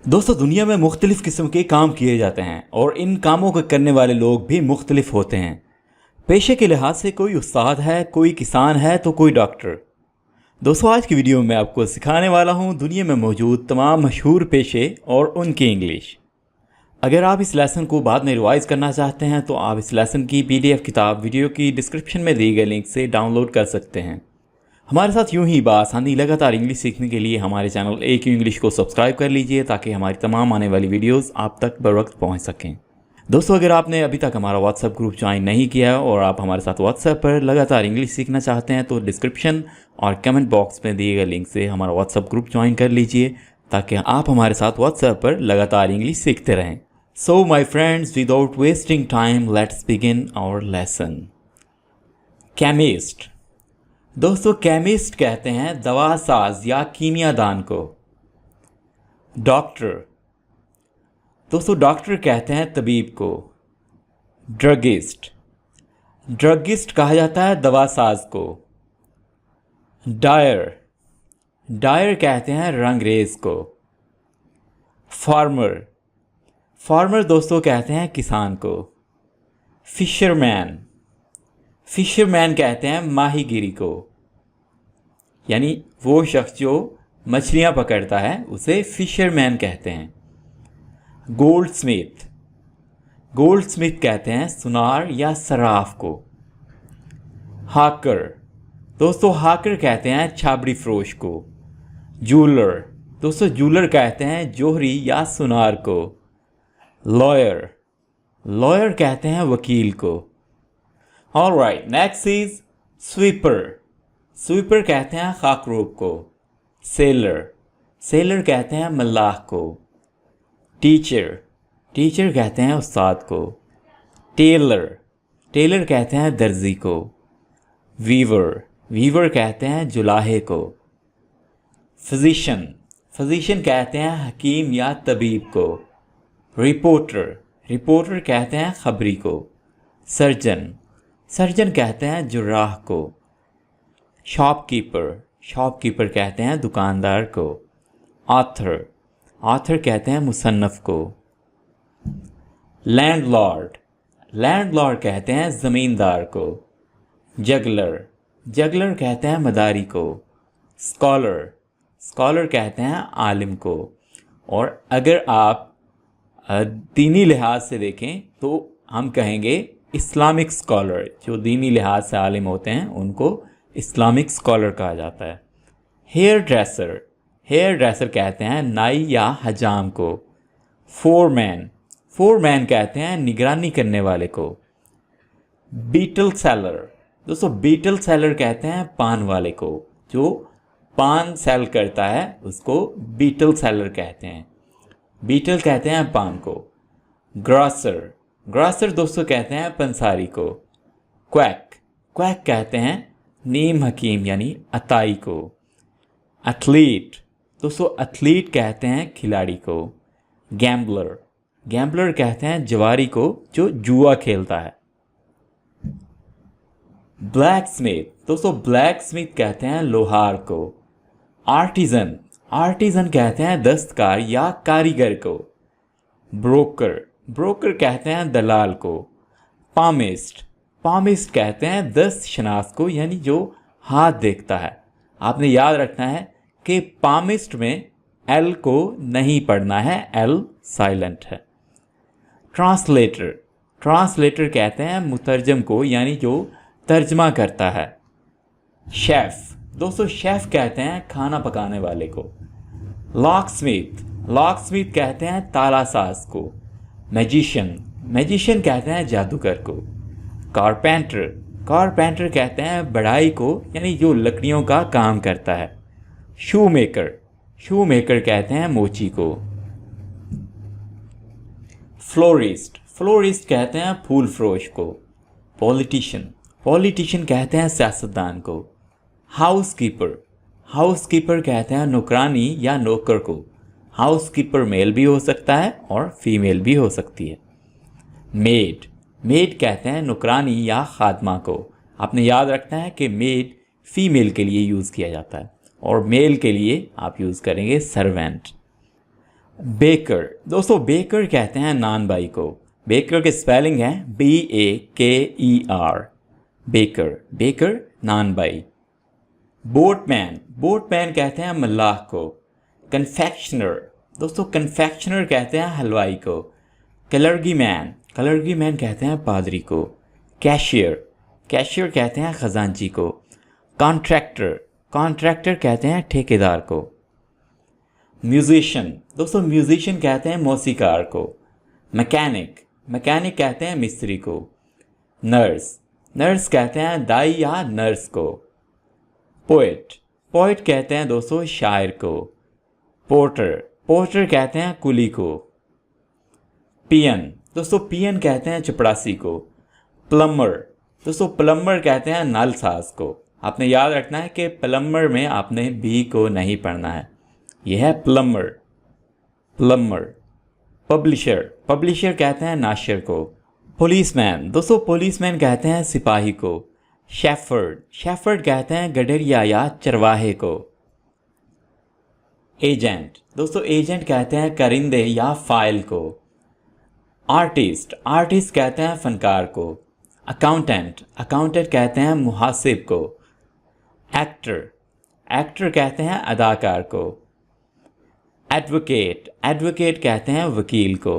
दोस्तों, दुनिया में मुख्तलिफ़ किस्म के काम किए जाते हैं और इन कामों को करने वाले लोग भी मुख्तलिफ होते हैं। पेशे के लिहाज से कोई उस्ताद है, कोई किसान है, तो कोई डॉक्टर। दोस्तों, आज की वीडियो में आपको सिखाने वाला हूँ दुनिया में मौजूद तमाम मशहूर पेशे और उनकी इंग्लिश। अगर आप इस लेसन को बाद में रिवाइज़ करना चाहते हैं तो आप इस लेसन की PDF किताब वीडियो की डिस्क्रिप्शन में दी गई लिंक से डाउनलोड कर सकते हैं। हमारे साथ यूं ही बासानी लगातार इंग्लिश सीखने के लिए हमारे चैनल AQ इंग्लिश को सब्सक्राइब कर लीजिए ताकि हमारी तमाम आने वाली वीडियोस आप तक बर वक्त पहुँच सकें। दोस्तों, अगर आपने अभी तक हमारा व्हाट्सएप ग्रुप ज्वाइन नहीं किया है और आप हमारे साथ व्हाट्सएप पर लगातार इंग्लिश सीखना चाहते हैं तो डिस्क्रिप्शन और कमेंट बॉक्स में दिए गए लिंक से हमारा व्हाट्सएप ग्रुप ज्वाइन कर लीजिए ताकि आप हमारे साथ व्हाट्सएप पर लगातार इंग्लिश सीखते रहें। So my friends, without wasting time let's begin our lesson. Chemist. दोस्तों, केमिस्ट कहते हैं दवा साज या कीमियादान को। डॉक्टर। दोस्तों, डॉक्टर कहते हैं तबीब को। ड्रगिस्ट। ड्रगिस्ट कहा जाता है दवा साज को। डायर। डायर कहते हैं रंगरेज को। फार्मर। फार्मर दोस्तों कहते हैं किसान को। फिशरमैन। फिशरमैन कहते हैं माहीगीरी को, यानी वो शख्स जो मछलियां पकड़ता है उसे फिशरमैन कहते हैं। गोल्डस्मिथ। गोल्डस्मिथ कहते हैं सुनार या सराफ को। हाकर। दोस्तों, हाकर कहते हैं छाबड़ी फरोश को। जूलर। दोस्तों, जूलर कहते हैं जोहरी या सुनार को। लॉयर। लॉयर कहते हैं वकील को। Alright, next is sweeper. Sweeper कहते हैं खाकरोब को। सेलर। सेलर कहते हैं मल्लाह को। टीचर। टीचर कहते हैं उस्ताद को। टेलर। टेलर कहते हैं दर्जी को। वीवर। वीवर कहते हैं जुलाहे को। फिजिशियन। फिजिशियन कहते हैं हकीम या तबीब को। रिपोर्टर। रिपोर्टर कहते हैं खबरी को। सर्जन। सर्जन कहते हैं जुर्राह को। शॉपकीपर। शॉपकीपर कहते हैं दुकानदार को। ऑथर। ऑथर कहते हैं मुसन्नफ़ को। लैंडलॉर्ड। लैंडलॉर्ड कहते हैं ज़मींदार को। जगलर। जगलर कहते हैं मदारी को। स्कॉलर। स्कॉलर कहते हैं आलिम को। और अगर आप दीनी लिहाज से देखें तो हम कहेंगे इस्लामिक स्कॉलर। जो दीनी लिहाज से आलिम होते हैं उनको इस्लामिक स्कॉलर कहा जाता है। Hair dresser. हेयर ड्रेसर कहते हैं नाई या हजाम को। फोरमैन। फोरमैन कहते हैं निगरानी करने वाले को। Betel seller. दोस्तों, बीटल सेलर कहते हैं पान वाले को। जो पान सेल करता है उसको बीटल सेलर कहते हैं। बीटल कहते हैं पान को। ग्रॉसर। ग्रॉसर दोस्तों कहते हैं पंसारी को। क्वैक। क्वैक कहते हैं नीम हकीम यानी अताई को। एथलीट। दोस्तों, एथलीट कहते हैं खिलाड़ी को। गैम्बलर। गैम्बलर कहते हैं जवारी को जो जुआ खेलता है। Black Smith. दोस्तों, ब्लैक स्मिथ कहते हैं लोहार को। आर्टिजन। आर्टिजन कहते हैं दस्तकार या कारीगर को। ब्रोकर। ब्रोकर कहते हैं दलाल को। पामिस्ट। पामिस्ट कहते हैं दस्त शनास को, यानी जो हाथ देखता है। आपने याद रखना है कि पामिस्ट में एल को नहीं पढ़ना है, एल साइलेंट है। ट्रांसलेटर। ट्रांसलेटर कहते हैं मुतरजम को, यानी जो तर्जमा करता है। शेफ़। दोस्तों, शेफ़ कहते हैं खाना पकाने वाले को। लॉकस्मिथ। लॉकस्मिथ कहते हैं ताला साज को। मैजिशियन। मैजिशियन कहते हैं जादूगर को। कारपेंटर। कारपेंटर कहते हैं बढ़ाई को, यानी जो लकड़ियों का काम करता है। शू मेकर। शू मेकर कहते हैं मोची को। फ्लोरिस्ट। फ्लोरिस्ट कहते हैं फूल फरोश को। पॉलिटिशियन। पॉलिटिशियन कहते हैं सियासतदान को। हाउसकीपर। हाउसकीपर कहते हैं नौकरानी या नौकर को। हाउसकीपर मेल भी हो सकता है और फीमेल भी हो सकती है। मेड। मेड कहते हैं नौकरानी या खादमा को। आपने याद रखना है कि मेड फीमेल के लिए यूज़ किया जाता है और मेल के लिए आप यूज़ करेंगे सर्वेंट। बेकर, दोस्तों बेकर कहते हैं नान बाई को। बेकर के स्पेलिंग है BAKER, बेकर, बेकर नान बाई। बोटमैन, बोटमैन कहते हैं मल्लाह को। कन्फेक्शनर, दोस्तों कन्फेक्शनर कहते हैं हलवाई को। कलरगी मैन, कलरगी मैन कहते हैं पादरी को। कैशियर, कैशियर कहते हैं खजांची को। कॉन्ट्रैक्टर, कॉन्ट्रैक्टर कहते हैं ठेकेदार को। म्यूजिशियन, दोस्तों म्यूजिशियन कहते हैं मौसीकार को। मैकेनिक, मैकेनिक कहते हैं मिस्त्री को। नर्स, नर्स कहते हैं दाई या नर्स को। पोएट, पोएट कहते हैं दोस्तों शायर को। पोर्टर, पोर्टर कहते हैं कुली को। पियन, दोस्तों पियन कहते हैं चपड़ासी को। प्लम्बर, दोस्तों प्लम्बर कहते हैं नल साज को। आपने याद रखना है कि प्लम्बर में आपने बी को नहीं पढ़ना है, यह है प्लम्बर, प्लम्बर। पब्लिशर, पब्लिशर कहते हैं नाशर को। पुलिसमैन, दोस्तों पुलिसमैन कहते हैं सिपाही को। शेफर्ड, शेफर्ड कहते हैं गडरिया या चरवाहे को। एजेंट, दोस्तों एजेंट कहते हैं करिंदे या फाइल को। आर्टिस्ट, आर्टिस्ट कहते हैं फनकार को। अकाउंटेंट, अकाउंटेंट कहते हैं मुहासिब को। एक्टर, एक्टर कहते हैं अदाकार को। एडवोकेट, एडवोकेट कहते हैं वकील को।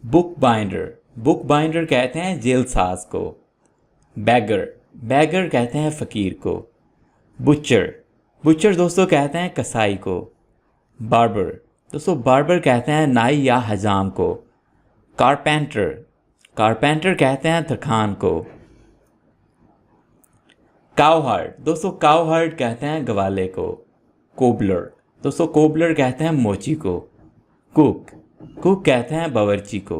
बुक बाइंडर, बुक बाइंडर कहते हैं जेल साज को। बैगर, बैगर कहते हैं फ़कीर को। बुचर, बुचर दोस्तों कहते हैं कसाई को। बार्बर, दोस्तों बार्बर कहते हैं नाई या हजाम को। कारपेंटर, कारपेंटर कहते हैं तरखान को। काउहर्ड, दोस्तों काउहर्ड कहते हैं गवाले को। कोबलर, दोस्तों कोबलर कहते हैं मोची को। कुक, कुक कहते हैं बावर्ची को।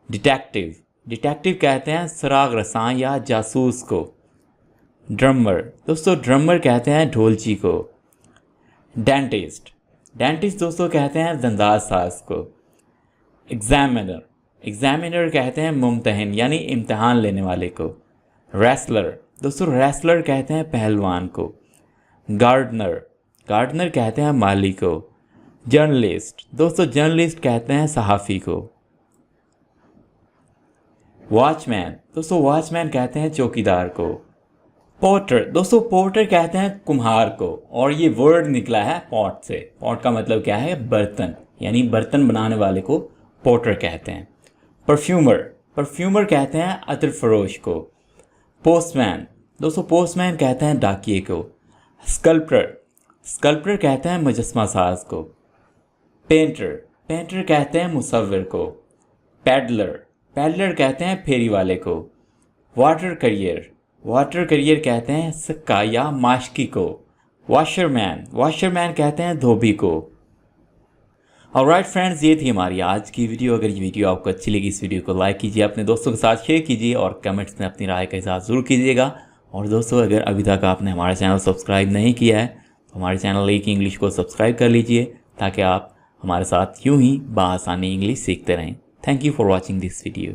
डिटेक्टिव, डिटेक्टिव कहते हैं सुराग रसां या जासूस को। ड्रमर, दोस्तों ड्रमर कहते हैं ढोलची को। डेंटिस्ट, डेंटिस्ट दोस्तों कहते हैं दंदाज साज को। एग्जामिनर, एग्जामिनर कहते हैं मुमतहिन यानी इम्तहान लेने वाले को। रेसलर, दोस्तों रेसलर कहते हैं पहलवान को। गार्डनर, गार्डनर कहते हैं माली को। जर्नलिस्ट, दोस्तों जर्नलिस्ट कहते हैं सहाफ़ी को। वॉचमैन, दोस्तों वॉचमैन कहते हैं चौकीदार को। पोर्टर, दोस्तों पोर्टर कहते हैं कुम्हार को, और ये वर्ड निकला है पॉट से। पॉट का मतलब क्या है? बर्तन, यानी बर्तन बनाने वाले को पोर्टर कहते हैं। परफ्यूमर, परफ्यूमर कहते हैं अतर फरोश को। पोस्टमैन, दोस्तों पोस्टमैन कहते हैं डाकिए को। स्कल्पटर, स्कल्पटर कहते हैं मुजस्मा साज को। पेंटर, पेंटर कहते हैं मुसव्विर को। पैडलर, पैडलर कहते हैं फेरी वाले को। वाटर करियर, वाटर करियर कहते हैं सिक्का या माशकी को। वॉशरमैन, वॉशरमैन कहते हैं धोबी को। ऑलराइट फ्रेंड्स, ये थी हमारी आज की वीडियो। अगर ये वीडियो आपको अच्छी लगी, इस वीडियो को लाइक कीजिए, अपने दोस्तों के साथ शेयर कीजिए और कमेंट्स में अपनी राय का इज़हार ज़रूर कीजिएगा। और दोस्तों अगर अभी तक आपने हमारा चैनल सब्सक्राइब नहीं किया है तो हमारे चैनल एक इंग्लिश को सब्सक्राइब कर लीजिए, ताकि आप हमारे साथ यूं ही बआसानी इंग्लिश सीखते रहें। Thank you for watching this video.